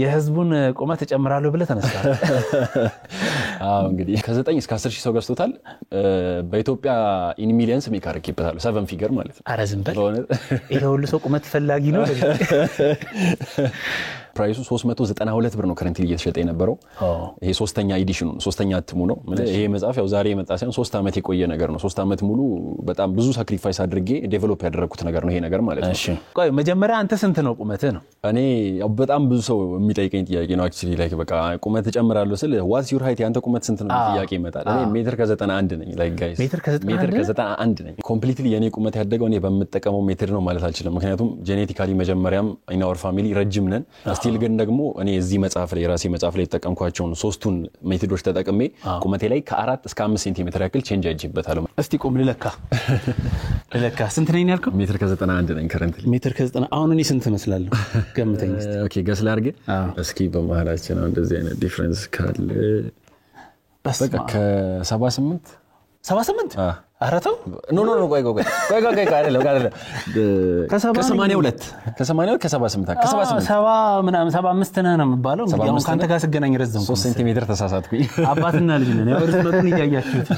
የህዝቡን ቁመት ተጨምራለሁ ብለ ተነስቷል እንግዲህ ከ9 እስከ 10 ሺህ ሰው ገዝቶታል በኢትዮጵያ ኢን ሚሊየንስ የሚካረክበታል 7 ፊገር ማለት ነው አረ ዝም በል ይሄ ሁሉ ሰው ቁመት ፈላጊ ነው ፕራይሱ 392 ብር ነው ከረንትሊ እየተሸጠ የነበረው ይሄ ሶስተኛ ኤዲሽኑ ሶስተኛ እትሙ ነው ይሄ መጽሐፍ ያው ዛሬ የመጣ ሳይሆን 3 አመት የቆየ ነገር ነው 3 አመት ሙሉ በጣም ብዙ ሳክሪፋይስ አድርጌ ዴቨሎፕ ያደረኩት ነገር ነው ይሄ ነገር ማለት ነው እሺ ቆይ መጀመሪያ አንተ ስንት ነው ቁመትህ ነው እኔ ያው በጣም ብዙ ሰው የሚጠይቀኝ ጥያቄ ነው አክቹሊ ላይክ በቃ ቁመት ተጨምራለሁ ስለ ዋትስ ዩር ሃይት ያንተ ቁመት ስንት ነው ጥያቄ ይመጣል እኔ ሜትር ከ91 ነኝ ላይክ ጋይስ ሜትር ከ91 ነኝ ኮምፕሊትሊ የኔ ቁመት ያደገው እኔ በመጠቀመው ሜትር ነው ማለት አልችልም ምክንያቱም ጄኔቲካሊ መጀመሪያም ኢን አወር ፋሚሊ ረጅም ነን ስቲል ግን ደግሞ እኔ እዚህ መጽሐፍ ላይ ራሴ መጽሐፍ ላይ ተጠቀምኳቸውን ሶስቱን ሜቶዶች ተጠቅሜ ቁመቴ ላይ ከ4 እስከ 5 ሴንቲሜትር ያክል ቼንጅ አድርጌበታለሁ እስቲ ቆም ልለካ ስንት ነኝ ያልከው ሜትር ከ91 ነኝ ከረንትሊ ሜትር ከ90 አሁን እኔ ስንት መስላለሁ ገምተኝ እስቲ ኦኬ ገስ ላርግ እስኪ በመሃላችን ነው እንደዚህ አይነት ዲፈረንስ ካለ በቃ ከ78 አራተው ኖ ቆይ አይደለም ከ82 ከ78 70 ምናምን 75 ነህ ነው የሚባለው እንግዲህ አሁን ካንተ ጋር ስገናኝ ረዘምኩ 3 ሴንቲሜትር ተሳሳትኩኝ አባትና ልጅ ነን ያው ርዝመቱን እያያችሁት